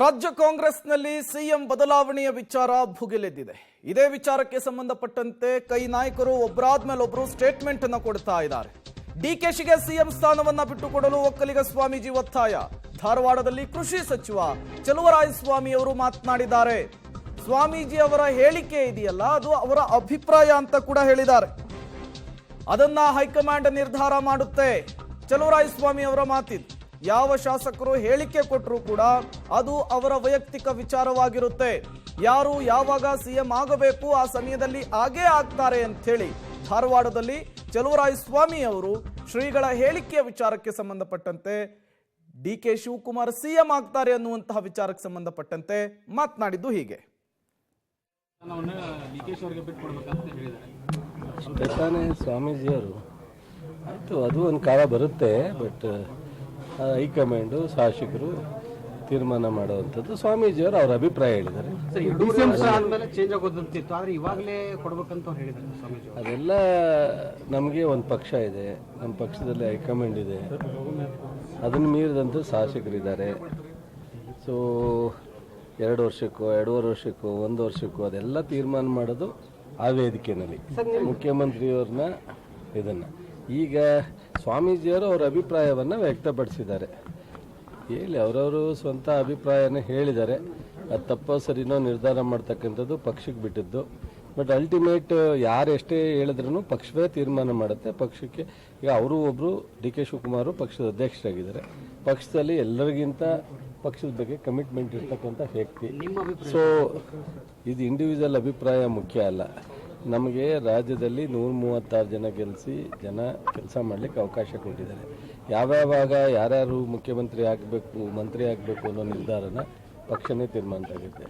ರಾಜ್ಯ ಕಾಂಗ್ರೆಸ್ನಲ್ಲಿ ಸಿಎಂ ಬದಲಾವಣೆಯ ವಿಚಾರ ಭುಗಿಲೆದ್ದಿದೆ. ಇದೇ ವಿಚಾರಕ್ಕೆ ಸಂಬಂಧಪಟ್ಟಂತೆ ಕೈ ನಾಯಕರು ಒಬ್ಬರಾದ್ಮೇಲೆ ಒಬ್ಬರು ಸ್ಟೇಟ್ಮೆಂಟ್ ಅನ್ನು ಕೊಡ್ತಾ ಇದ್ದಾರೆ. ಡಿಕೆಶಿಗೆ ಸಿಎಂ ಸ್ಥಾನವನ್ನ ಬಿಟ್ಟುಕೊಡಲು ಒಕ್ಕಲಿಗ ಸ್ವಾಮೀಜಿ ಒತ್ತಾಯ. ಧಾರವಾಡದಲ್ಲಿ ಕೃಷಿ ಸಚಿವ ಚಲುವರಾಯಸ್ವಾಮಿ ಅವರು ಮಾತನಾಡಿದ್ದಾರೆ. ಸ್ವಾಮೀಜಿ ಅವರ ಹೇಳಿಕೆ ಇದೆಯಲ್ಲ, ಅದು ಅವರ ಅಭಿಪ್ರಾಯ ಅಂತ ಕೂಡ ಹೇಳಿದ್ದಾರೆ. ಅದನ್ನ ಹೈಕಮಾಂಡ್ ನಿರ್ಧಾರ ಮಾಡುತ್ತೆ. ಚಲುವರಾಯಸ್ವಾಮಿ ಅವರ ಮಾತಿದು. ಯಾವ ಶಾಸಕರು ಹೇಳಿಕೆ ಕೊಟ್ಟರು ಕೂಡ ಅದು ಅವರ ವೈಯಕ್ತಿಕ ವಿಚಾರವಾಗಿರುತ್ತೆ. ಯಾರು ಯಾವಾಗ ಸಿಎಂ ಆಗಬೇಕು ಆ ಸಮಯದಲ್ಲಿ ಆಗೇ ಆಗ್ತಾರೆ ಅಂತ ಹೇಳಿ ಧಾರವಾಡದಲ್ಲಿ ಚಲುವರಾಯಸ್ವಾಮಿ ಅವರು ಶ್ರೀಗಳ ಹೇಳಿಕೆಯ ವಿಚಾರಕ್ಕೆ ಸಂಬಂಧಪಟ್ಟಂತೆ ಡಿಕೆ ಶಿವಕುಮಾರ್ ಸಿಎಂ ಆಗ್ತಾರೆ ಅನ್ನುವಂತಹ ವಿಚಾರಕ್ಕೆ ಸಂಬಂಧಪಟ್ಟಂತೆ ಮಾತನಾಡಿದ್ದು ಹೀಗೆ. ಸ್ವಾಮೀಜಿಯವರು ಆಯಿತು, ಅದು ಒಂದು ಕಾಲ ಬರುತ್ತೆ. ಬಟ್ ಹೈಕಮಾಂಡು ಶಾಸಕರು ತೀರ್ಮಾನ ಮಾಡುವಂಥದ್ದು. ಸ್ವಾಮೀಜಿಯವರು ಅವರ ಅಭಿಪ್ರಾಯ ಹೇಳಿದ್ದಾರೆ. ಅದೆಲ್ಲ ನಮಗೆ ಒಂದು ಪಕ್ಷ ಇದೆ, ನಮ್ಮ ಪಕ್ಷದಲ್ಲಿ ಹೈಕಮಾಂಡ್ ಇದೆ, ಅದನ್ನು ಮೀರಿದಂಥ ಶಾಸಕರಿದ್ದಾರೆ. ಸೊ 2 ವರ್ಷಕ್ಕೋ 2.5 ವರ್ಷಕ್ಕೋ 1 ವರ್ಷಕ್ಕೋ ಅದೆಲ್ಲ ತೀರ್ಮಾನ ಮಾಡೋದು ಆ ವೇದಿಕೆಯಲ್ಲಿ ಮುಖ್ಯಮಂತ್ರಿಯವ್ರನ್ನ ಇದನ್ನು. ಈಗ ಸ್ವಾಮೀಜಿಯವರು ಅವರ ಅಭಿಪ್ರಾಯವನ್ನು ವ್ಯಕ್ತಪಡಿಸಿದ್ದಾರೆ. ಹೇಳಿ, ಅವರವರು ಸ್ವಂತ ಅಭಿಪ್ರಾಯನ ಹೇಳಿದ್ದಾರೆ. ಅದು ತಪ್ಪೋ ಸರಿನೋ ನಿರ್ಧಾರ ಮಾಡ್ತಕ್ಕಂಥದ್ದು ಪಕ್ಷಕ್ಕೆ ಬಿಟ್ಟಿದ್ದು. ಬಟ್ ಅಲ್ಟಿಮೇಟ್ ಯಾರೆಷ್ಟೇ ಹೇಳಿದ್ರೂ ಪಕ್ಷವೇ ತೀರ್ಮಾನ ಮಾಡುತ್ತೆ. ಪಕ್ಷಕ್ಕೆ ಈಗ ಅವರು ಒಬ್ಬರು ಡಿಕೆ ಶಿವಕುಮಾರ್ ಪಕ್ಷದ ಅಧ್ಯಕ್ಷರಾಗಿದ್ದಾರೆ. ಪಕ್ಷದಲ್ಲಿ ಎಲ್ಲರಿಗಿಂತ ಪಕ್ಷದ ಬಗ್ಗೆ ಕಮಿಟ್ಮೆಂಟ್ ಇರ್ತಕ್ಕಂಥ ವ್ಯಕ್ತಿ. ಸೊ ಇದು ಇಂಡಿವಿಜುವಲ್ ಅಭಿಪ್ರಾಯ ಮುಖ್ಯ ಅಲ್ಲ. ನಮಗೆ ರಾಜ್ಯದಲ್ಲಿ 136 ಜನ ಗೆಲ್ಲಿಸಿ ಕೆಲಸ ಮಾಡಲಿಕ್ಕೆ ಅವಕಾಶ ಕೊಟ್ಟಿದ್ದಾರೆ. ಯಾವ್ಯಾವಾಗ ಯಾರ್ಯಾರು ಮುಖ್ಯಮಂತ್ರಿ ಆಗಬೇಕು, ಮಂತ್ರಿ ಆಗಬೇಕು ಅನ್ನೋ ನಿರ್ಧಾರನ ಪಕ್ಷನೇ ತೀರ್ಮಾನ ಆಗುತ್ತೆ.